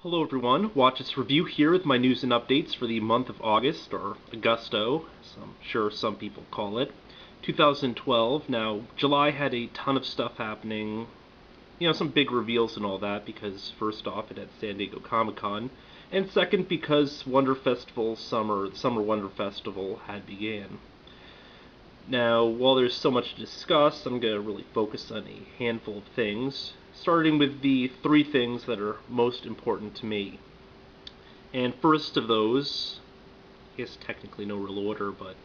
Hello everyone, watch this review here with my news and updates for the month of August, or Augusto, as I'm sure some people call it, 2012. Now, July had a ton of stuff happening, some big reveals and all that, because first off, it had San Diego Comic-Con, and second, because Wonder Festival the Summer Wonder Festival had began. Now, while there's so much to discuss, I'm going to really focus on a handful of things, starting with the three things that are most important to me. And first of those, I guess technically no real order, but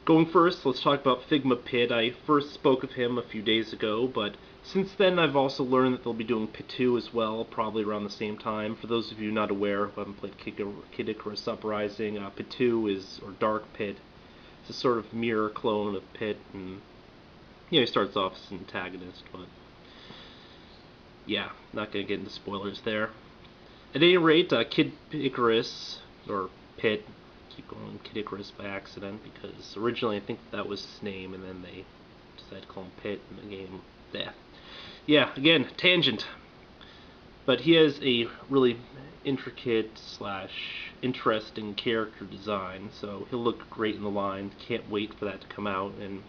going first, let's talk about Figma Pit. I first spoke of him a few days ago, but since then I've also learned that they'll be doing Pit 2 as well, probably around the same time. For those of you not aware who haven't played Kid Icarus Uprising, Pit 2 or Dark Pit. It's a sort of mirror clone of Pit, and he starts off as an antagonist, but yeah, not gonna get into spoilers there. At any rate, Kid Icarus, or Pit, keep going Kid Icarus by accident, because originally I think that was his name, and then they decided to call him Pit in the game. Yeah, again, tangent. But he has a really intricate / interesting character design, so he'll look great in the line. Can't wait for that to come out, and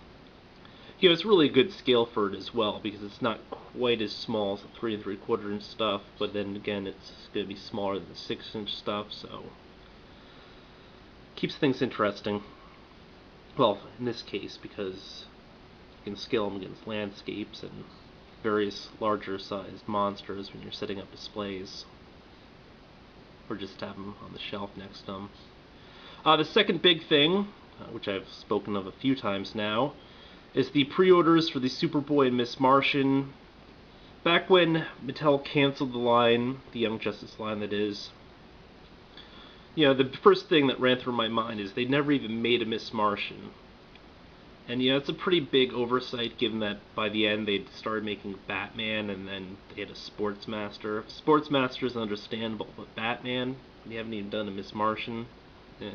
it's really a good scale for it as well, because it's not quite as small as the 3 3/4 inch stuff, but then again it's going to be smaller than the 6-inch stuff, so keeps things interesting. Well, in this case, because you can scale them against landscapes and various larger sized monsters when you're setting up displays, or just have them on the shelf next to them. The second big thing, which I've spoken of a few times now, is the pre-orders for the Superboy and Miss Martian. Back when Mattel canceled the line, the Young Justice line that is, the first thing that ran through my mind is they never even made a Miss Martian. And it's a pretty big oversight, given that by the end they'd started making Batman, and then they had a Sportsmaster. Sportsmaster is understandable, but Batman, you haven't even done a Miss Martian. Yeah.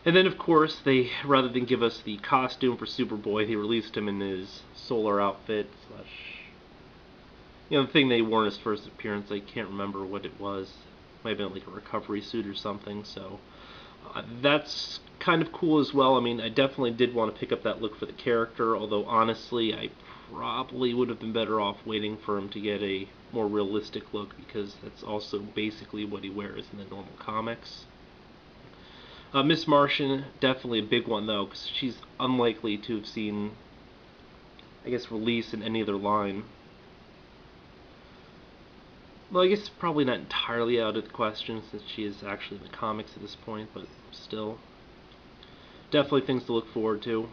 And then, of course, they, rather than give us the costume for Superboy, they released him in his solar outfit / the thing they wore in his first appearance. I can't remember what it was. It might have been like a recovery suit or something, so that's kind of cool as well. I mean, I definitely did want to pick up that look for the character, although honestly, I probably would have been better off waiting for him to get a more realistic look, because that's also basically what he wears in the normal comics. Miss Martian, definitely a big one though, because she's unlikely to have seen, I guess, release in any other line. Well, I guess probably not entirely out of the question, since she is actually in the comics at this point, but still. Definitely things to look forward to.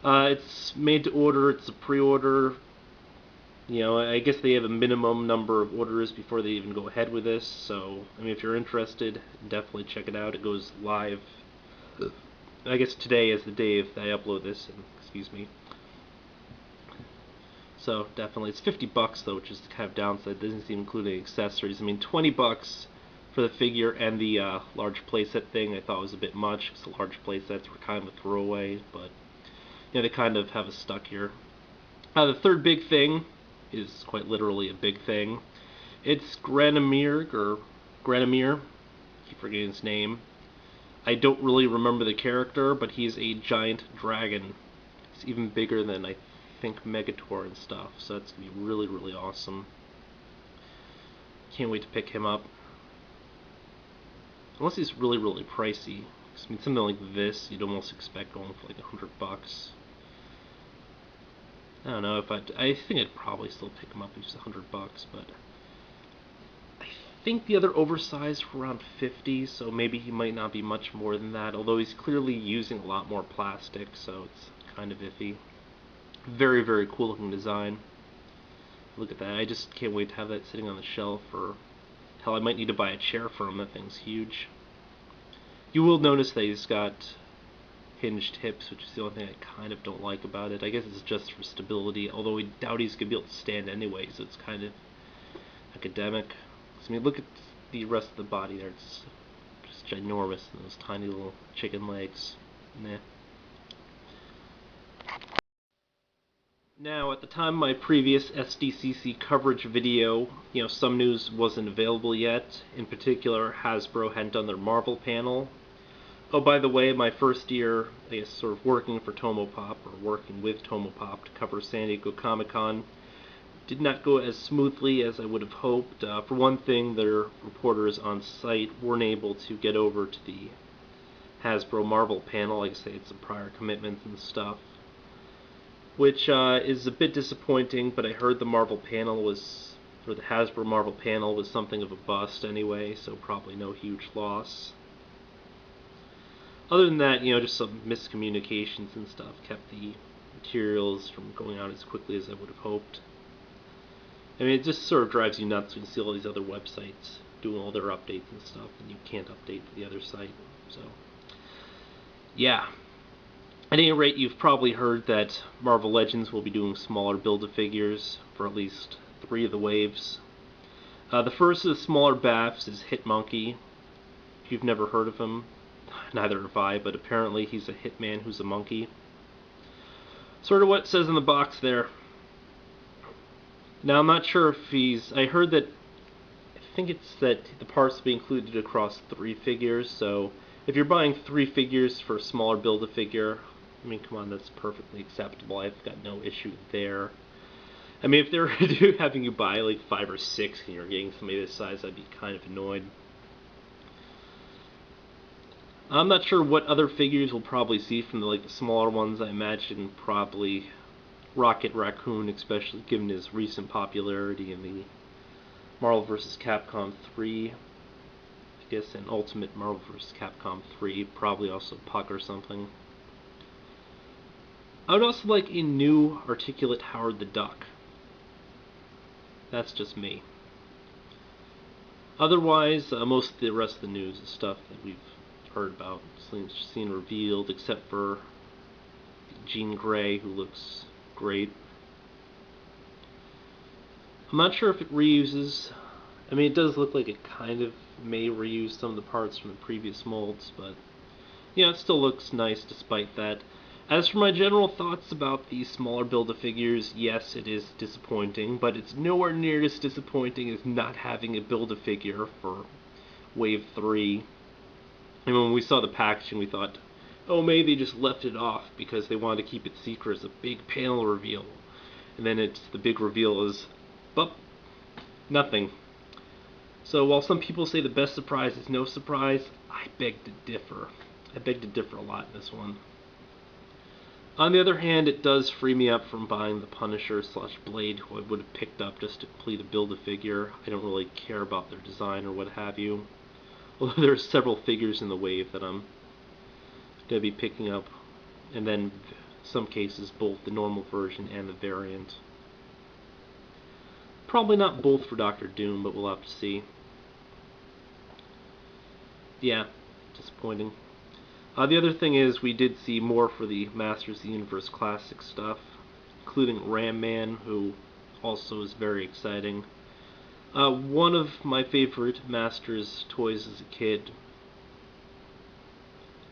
It's made to order, it's a pre-order. I guess they have a minimum number of orders before they even go ahead with this, so, I mean, if you're interested, definitely check it out. It goes live, I guess today is the day that I upload this, and, excuse me. So, definitely, it's $50 though, which is the kind of downside. It doesn't even include any accessories. I mean, $20 for the figure and the large playset thing I thought was a bit much, because the large playsets were kind of a throwaway, but, they kind of have us stuck here. The third big thing is quite literally a big thing. It's Granomir, keep forgetting his name. I don't really remember the character, but he's a giant dragon. He's even bigger than, I think, Megator and stuff, so that's going to be really, really awesome. Can't wait to pick him up. Unless he's really, really pricey. I mean, something like this, you'd almost expect going for like $100. I don't know if I think I'd probably still pick him up for just $100, but I think the other oversized were around 50, so maybe he might not be much more than that, although he's clearly using a lot more plastic, so it's kind of iffy. Very, very cool looking design. Look at that. I just can't wait to have that sitting on the shelf, or hell, I might need to buy a chair for him. That thing's huge. You will notice that he's got hinged hips, which is the only thing I kind of don't like about it. I guess it's just for stability, although I doubt he's going to be able to stand anyway, so it's kind of academic. I mean, look at the rest of the body there. It's just ginormous, and those tiny little chicken legs. Nah. Now, at the time of my previous SDCC coverage video, some news wasn't available yet. In particular, Hasbro hadn't done their Marvel panel. Oh, by the way, my first year, I guess, sort of working for Tomopop, or working with Tomopop to cover San Diego Comic-Con, did not go as smoothly as I would have hoped. For one thing, their reporters on site weren't able to get over to the Hasbro Marvel panel. Like I say, it's some prior commitments and stuff, which is a bit disappointing, but I heard the Hasbro Marvel panel was something of a bust anyway, so probably no huge loss. Other than that, just some miscommunications and stuff kept the materials from going out as quickly as I would have hoped. I mean, it just sort of drives you nuts when you see all these other websites doing all their updates and stuff, and you can't update to the other site. So, yeah. At any rate, you've probably heard that Marvel Legends will be doing smaller Build-A-Figures for at least 3 of the waves. The first of the smaller BAFs is Hitmonkey. If you've never heard of him, neither have I, but apparently he's a hitman who's a monkey. Sort of what it says in the box there. Now, I'm not sure if I heard that, I think it's that the parts will be included across 3 figures, so if you're buying 3 figures for a smaller Build-A-Figure, I mean, come on, that's perfectly acceptable. I've got no issue there. I mean, if they're having you buy like 5 or 6 and you're getting somebody this size, I'd be kind of annoyed. I'm not sure what other figures we'll probably see from the smaller ones. I imagine probably Rocket Raccoon, especially given his recent popularity in the Marvel vs. Capcom 3. I guess an Ultimate Marvel vs. Capcom 3, probably also Puck or something. I would also like a new articulate Howard the Duck. That's just me. Otherwise, most of the rest of the news is stuff that we've heard about, seen revealed, except for Jean Grey, who looks great. I'm not sure if it reuses. I mean, it does look like it kind of may reuse some of the parts from the previous molds, but it still looks nice despite that. As for my general thoughts about the smaller Build-A-Figures, yes, it is disappointing, but it's nowhere near as disappointing as not having a Build-A-Figure for Wave 3. And when we saw the packaging, we thought, oh, maybe they just left it off because they wanted to keep it secret as a big panel reveal. And then the big reveal is, but nothing. So while some people say the best surprise is no surprise, I beg to differ. I beg to differ a lot in this one. On the other hand, it does free me up from buying the Punisher / Blade, who I would have picked up just to complete a Build-A-Figure. I don't really care about their design or what have you. Although there are several figures in the wave that I'm going to be picking up, and then in some cases both the normal version and the variant. Probably not both for Doctor Doom, but we'll have to see. Yeah, disappointing. The other thing is we did see more for the Masters of the Universe Classic stuff, including Ram Man, who also is very exciting. One of my favorite Masters toys as a kid,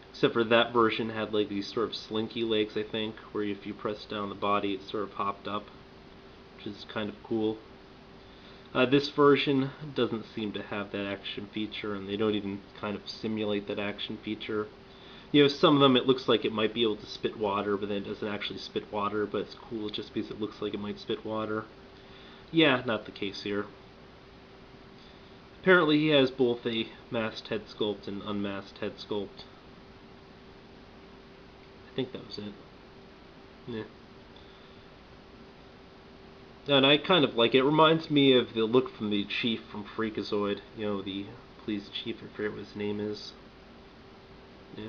except for that version had these sort of slinky legs, I think, where if you press down the body it sort of hopped up, which is kind of cool. This version doesn't seem to have that action feature, and they don't even kind of simulate that action feature. Some of them it looks like it might be able to spit water, but then it doesn't actually spit water, but it's cool just because it looks like it might spit water. Yeah, not the case here. Apparently he has both a masked head sculpt and unmasked head sculpt. I think that was it. Yeah. And I kind of like it. It reminds me of the look from the Chief from Freakazoid. The Please Chief, I forget what his name is. Yeah.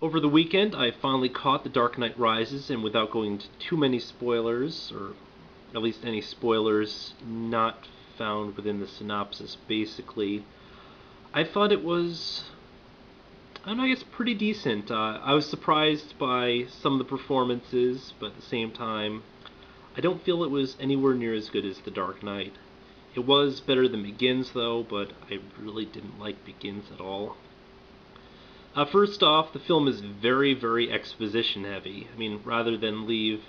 Over the weekend, I finally caught The Dark Knight Rises, and without going into too many spoilers, or at least any spoilers not found within the synopsis, basically, I thought it was, I guess, pretty decent. I was surprised by some of the performances, but at the same time, I don't feel it was anywhere near as good as The Dark Knight. It was better than Begins, though, but I really didn't like Begins at all. First off, the film is very, very exposition heavy. I mean, rather than leave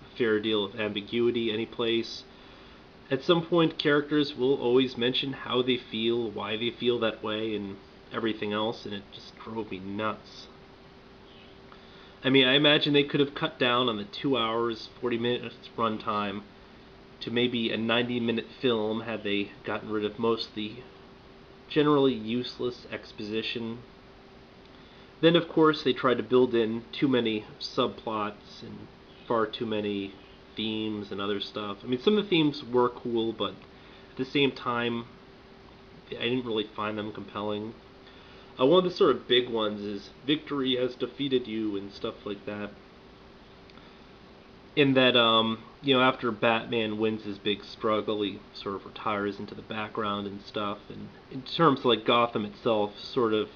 a fair deal of ambiguity any place, at some point characters will always mention how they feel, why they feel that way, and everything else, and it just drove me nuts. I mean, I imagine they could have cut down on the 2 hours, 40 minutes runtime to maybe a 90-minute film had they gotten rid of most of the generally useless exposition. Then, of course, they tried to build in too many subplots and far too many themes and other stuff. I mean, some of the themes were cool, but at the same time, I didn't really find them compelling. One of the sort of big ones is victory has defeated you and stuff like that. In that, after Batman wins his big struggle, he sort of retires into the background and stuff. And in terms of like Gotham itself, sort of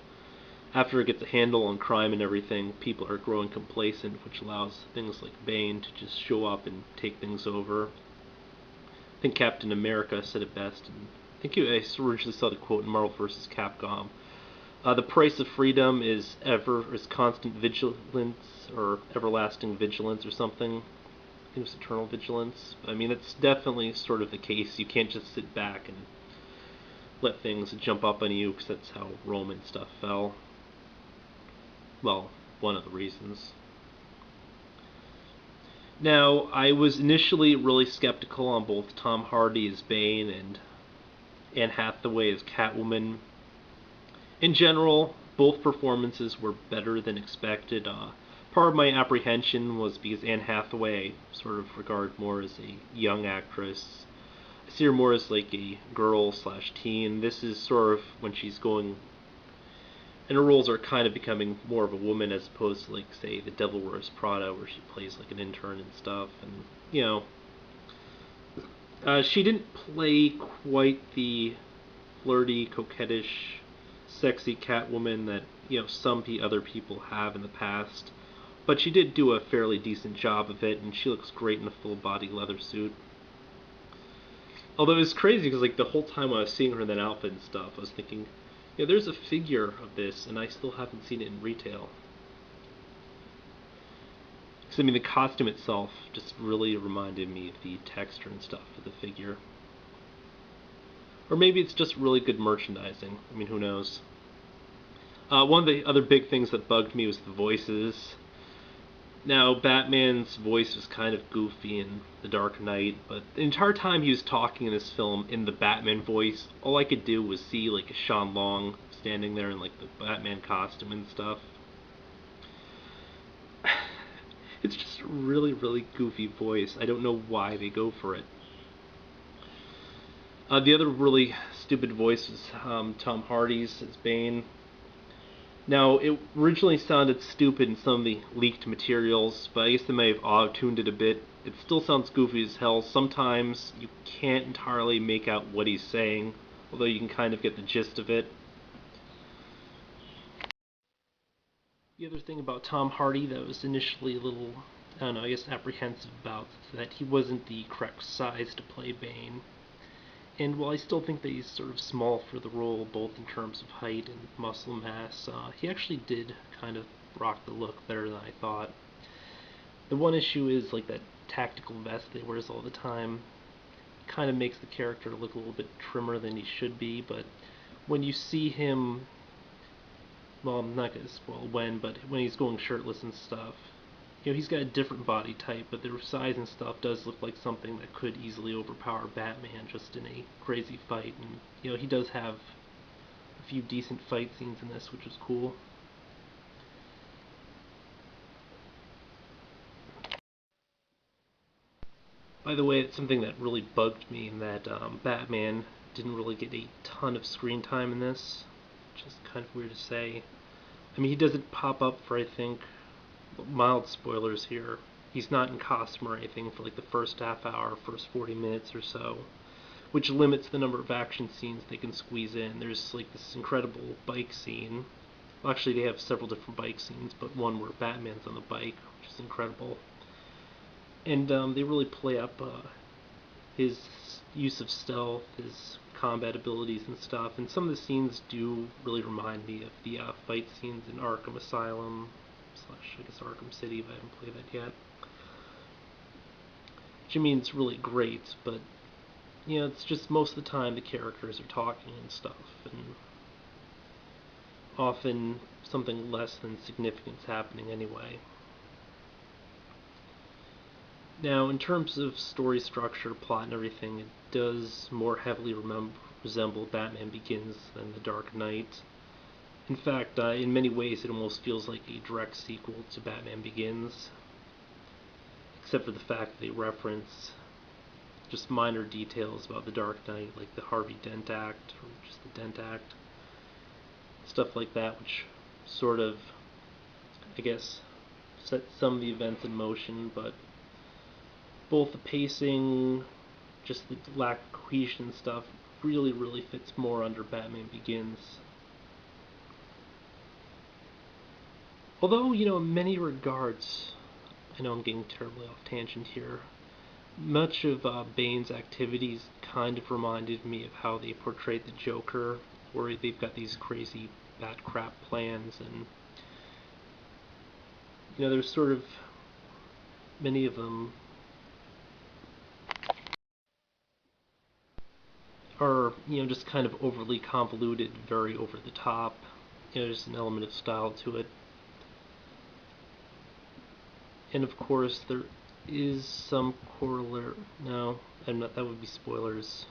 after it gets a handle on crime and everything, people are growing complacent, which allows things like Bane to just show up and take things over. I think Captain America said it best, and I originally saw the quote in Marvel vs. Capcom. The price of freedom is constant vigilance or everlasting vigilance or something. I think it was eternal vigilance. I mean, it's definitely sort of the case. You can't just sit back and let things jump up on you, because that's how Rome and stuff fell. Well, one of the reasons. Now, I was initially really skeptical on both Tom Hardy as Bane and Anne Hathaway as Catwoman. In general, both performances were better than expected. Part of my apprehension was because Anne Hathaway I sort of regard more as a young actress. I see her more as like a girl/teen. This is sort of when she's going, and her roles are kind of becoming more of a woman as opposed to like, say, The Devil Wears Prada, where she plays like an intern and stuff. And she didn't play quite the flirty, coquettish, sexy Catwoman that some other people have in the past. But she did do a fairly decent job of it, and she looks great in a full body leather suit. Although it's crazy because like the whole time I was seeing her in that outfit and stuff, I was thinking, there's a figure of this, and I still haven't seen it in retail. Because I mean, the costume itself just really reminded me of the texture and stuff of the figure. Or maybe it's just really good merchandising. I mean, who knows? One of the other big things that bugged me was the voices. Now, Batman's voice was kind of goofy in The Dark Knight, but the entire time he was talking in this film in the Batman voice, all I could do was see like a Sean Long standing there in like the Batman costume and stuff. It's just a really, really goofy voice. I don't know why they go for it. The other really stupid voice was Tom Hardy's as Bane. Now, it originally sounded stupid in some of the leaked materials, but I guess they may have auto-tuned it a bit. It still sounds goofy as hell. Sometimes you can't entirely make out what he's saying, although you can kind of get the gist of it. The other thing about Tom Hardy that was initially a little, I don't know, I guess apprehensive about, is that he wasn't the correct size to play Bane. And while I still think that he's sort of small for the role, both in terms of height and muscle mass, he actually did kind of rock the look better than I thought. The one issue is like that tactical vest that he wears all the time. Kind of makes the character look a little bit trimmer than he should be, but when you see him, well, I'm not going to spoil but when he's going shirtless and stuff, he's got a different body type, but their size and stuff does look like something that could easily overpower Batman just in a crazy fight. And, he does have a few decent fight scenes in this, which is cool. By the way, it's something that really bugged me in that Batman didn't really get a ton of screen time in this, which is kind of weird to say. I mean, he doesn't pop up for, I think, mild spoilers here. He's not in costume or anything for like the first half hour, first 40 minutes or so, which limits the number of action scenes they can squeeze in. There's like this incredible bike scene. Well, actually, they have several different bike scenes, but one where Batman's on the bike, which is incredible. And they really play up his use of stealth, his combat abilities and stuff, and some of the scenes do really remind me of the fight scenes in Arkham Asylum slash I guess Arkham City, but I haven't played that yet. Which I mean, it's really great, but you know, it's just most of the time the characters are talking and stuff, and often something less than significant is happening anyway. Now, in terms of story structure, plot, and everything, it does more heavily resemble Batman Begins than The Dark Knight. In fact, in many ways, it almost feels like a direct sequel to Batman Begins, except for the fact that they reference just minor details about The Dark Knight, like the Harvey Dent Act, or just the Dent Act, stuff like that, which sort of, I guess, set some of the events in motion, but both the pacing, just the lack of cohesion and stuff, really fits more under Batman Begins. Although, you know, in many regards, I know I'm getting terribly off tangent here, much of Bane's activities kind of reminded me of how they portrayed the Joker, where they've got these crazy bat crap plans, and you know, there's sort of many of them are, you know, just kind of overly convoluted, very over the top. You know, there's an element of style to it. And of course, there is some corollary. No, that would be spoilers.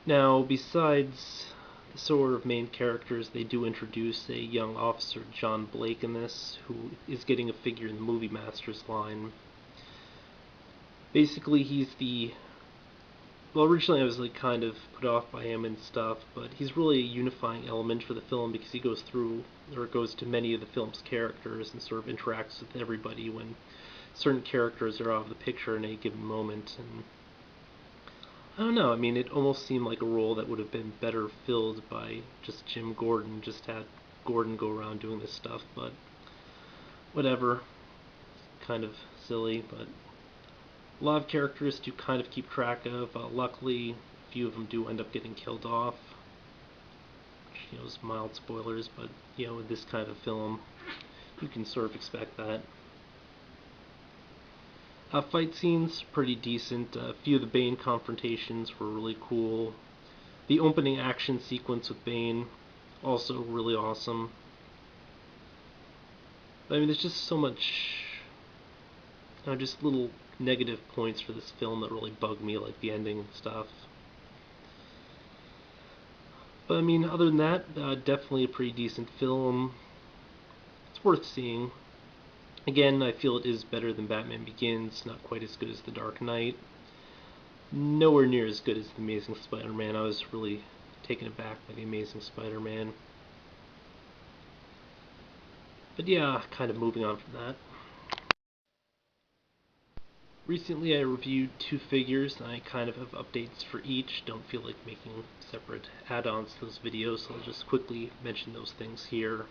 Now, besides the sort of main characters, they do introduce a young officer, John Blake, in this, who is getting a figure in the Movie Masters line. Basically, he's the well, originally I was like kind of put off by him and stuff, but he's really a unifying element for the film because he goes through, or goes to many of the film's characters and sort of interacts with everybody when certain characters are out of the picture in a given moment. And I don't know, I mean, it almost seemed like a role that would have been better filled by just Jim Gordon, just had Gordon go around doing this stuff, but whatever. Kind of silly, but a lot of characters to kind of keep track of. Luckily, a few of them do end up getting killed off. Which, you know, is mild spoilers, but you know, with this kind of film, you can sort of expect that. Fight scenes, pretty decent. A few of the Bane confrontations were really cool. The opening action sequence with Bane, also really awesome. I mean, there's just so much, you know, just little negative points for this film that really bug me, like the ending and stuff. But I mean, other than that, definitely a pretty decent film. It's worth seeing. Again, I feel it is better than Batman Begins, not quite as good as The Dark Knight. Nowhere near as good as The Amazing Spider-Man. I was really taken aback by The Amazing Spider-Man. But yeah, kind of moving on from that. Recently I reviewed two figures, and I kind of have updates for each. Don't feel like making separate add-ons to those videos, so I'll just quickly mention those things here.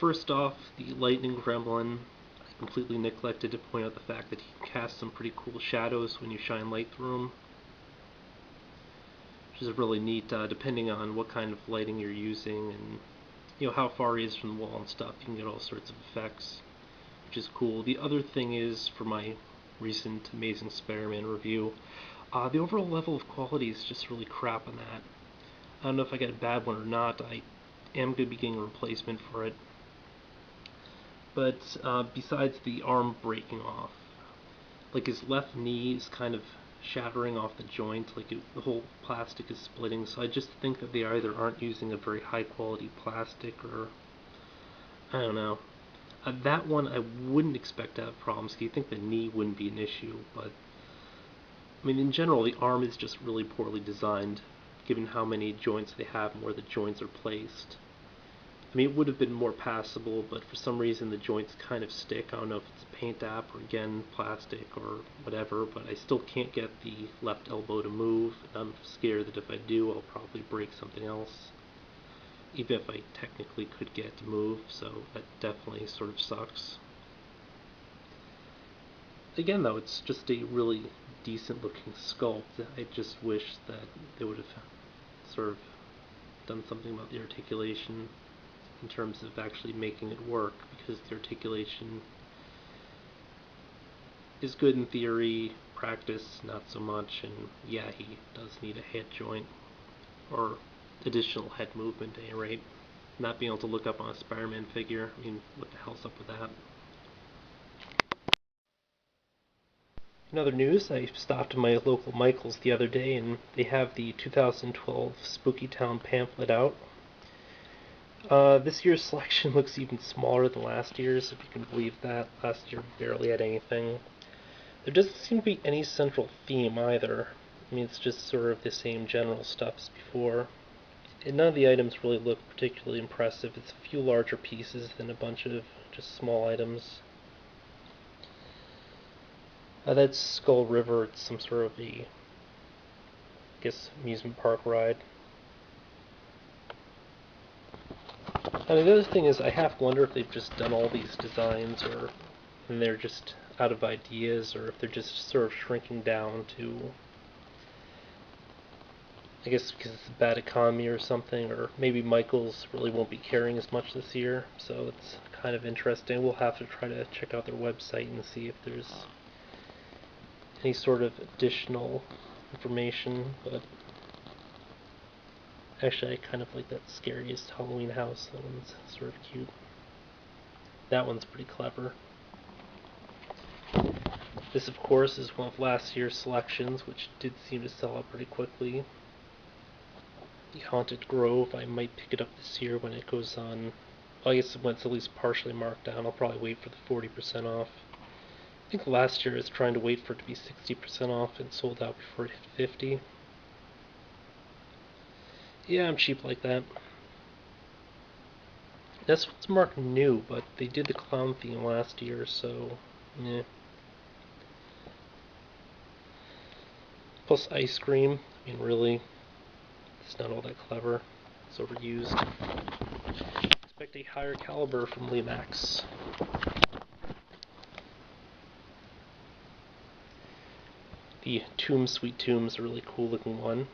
First off, the Lightning Gremlin. I completely neglected to point out the fact that he casts some pretty cool shadows when you shine light through him, which is really neat, depending on what kind of lighting you're using and you know how far he is from the wall and stuff. You can get all sorts of effects, which is cool. The other thing is, for my recent Amazing Spider-Man review, the overall level of quality is just really crap on that. I don't know if I get a bad one or not. I am going to be getting a replacement for it. But besides the arm breaking off, like his left knee is kind of shattering off the joint, like the whole plastic is splitting, so I just think that they either aren't using a very high quality plastic, or I don't know. That one I wouldn't expect to have problems, because you think the knee wouldn't be an issue, but I mean, in general, the arm is just really poorly designed, given how many joints they have and where the joints are placed. I mean, it would have been more passable, but for some reason the joints kind of stick. I don't know if it's a paint app or, again, plastic or whatever, but I still can't get the left elbow to move. I'm scared that if I do, I'll probably break something else, even if I technically could get it to move, so that definitely sort of sucks. Again, though, it's just a really decent looking sculpt. I just wish that they would have sort of done something about the articulation in terms of actually making it work, because the articulation is good in theory, practice not so much, and yeah, he does need a head joint, or additional head movement at any rate. Not being able to look up on a Spider-Man figure, I mean, what the hell's up with that? In other news, I stopped at my local Michael's the other day, and they have the 2012 Spooky Town pamphlet out. This year's selection looks even smaller than last year's, if you can believe that. Last year barely had anything. There doesn't seem to be any central theme either. I mean, it's just sort of the same general stuff as before. And none of the items really look particularly impressive. It's a few larger pieces than a bunch of just small items. That's Skull River. It's some sort of I guess, amusement park ride. The other thing is, I half wonder if they've just done all these designs, or and they're just out of ideas, or if they're just sort of shrinking down to, I guess because it's a bad economy or something, or maybe Michaels really won't be carrying as much this year, so it's kind of interesting. We'll have to try to check out their website and see if there's any sort of additional information, but actually I kind of like that Scariest Halloween House. That one's sort of cute. That one's pretty clever. This, of course, is one of last year's selections, which did seem to sell out pretty quickly. The Haunted Grove, I might pick it up this year when it goes on. Well, I guess when it's at least partially marked down. I'll probably wait for the 40% off. I think last year I was trying to wait for it to be 60% off and sold out before it hit 50. Yeah, I'm cheap like that. This one's marked new, but they did the clown theme last year, so eh. Plus ice cream. I mean, really, it's not all that clever. It's overused. Expect a higher caliber from Lemax. The Tomb Sweet Tomb is a really cool looking one.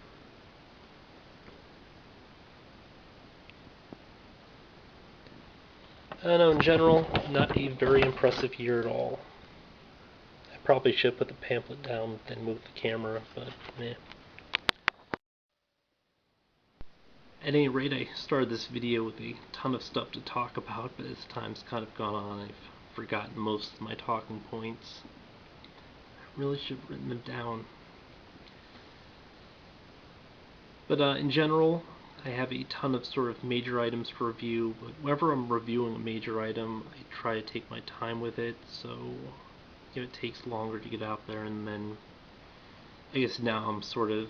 I don't know, in general, not a very impressive year at all. I probably should put the pamphlet down, then move the camera, but meh. At any rate, I started this video with a ton of stuff to talk about, but as time's kind of gone on, I've forgotten most of my talking points. I really should have written them down. But in general, I have a ton of sort of major items to review, but whenever I'm reviewing a major item, I try to take my time with it, so it takes longer to get out there, and then I guess now I'm sort of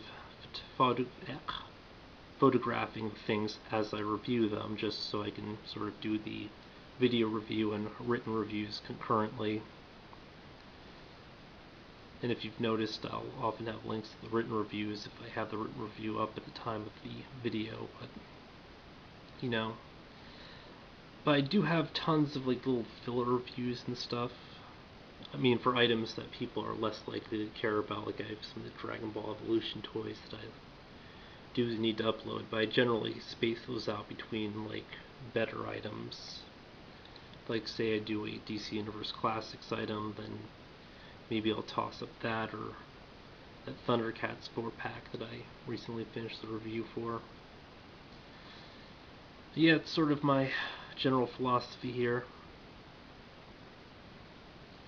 photographing things as I review them, just so I can sort of do the video review and written reviews concurrently. And if you've noticed, I'll often have links to the written reviews if I have the written review up at the time of the video, but, you know. But I do have tons of like little filler reviews and stuff. I mean, for items that people are less likely to care about, like I have some of the Dragon Ball Evolution toys that I do need to upload, but I generally space those out between like better items. Like say I do a DC Universe Classics item, then maybe I'll toss up that, or that Thundercats 4-pack that I recently finished the review for. But yeah, it's sort of my general philosophy here.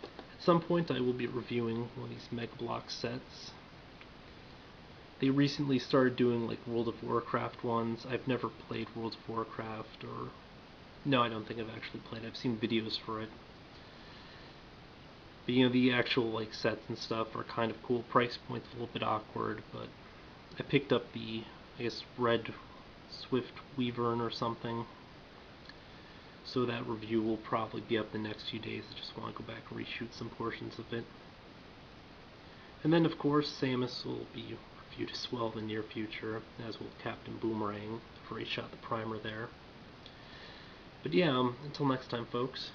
At some point I will be reviewing one of these Mega Block sets. They recently started doing like World of Warcraft ones. I've never played World of Warcraft, or no, I don't think I've actually played. I've seen videos for it. But you know, the actual like sets and stuff are kind of cool. Price point's a little bit awkward, but I picked up the, I guess, Red Swift Wyvern or something. So that review will probably be up the next few days. I just want to go back and reshoot some portions of it. And then of course Samus will be reviewed as well in the near future, as will Captain Boomerang, before he shot the primer there. But yeah, until next time folks.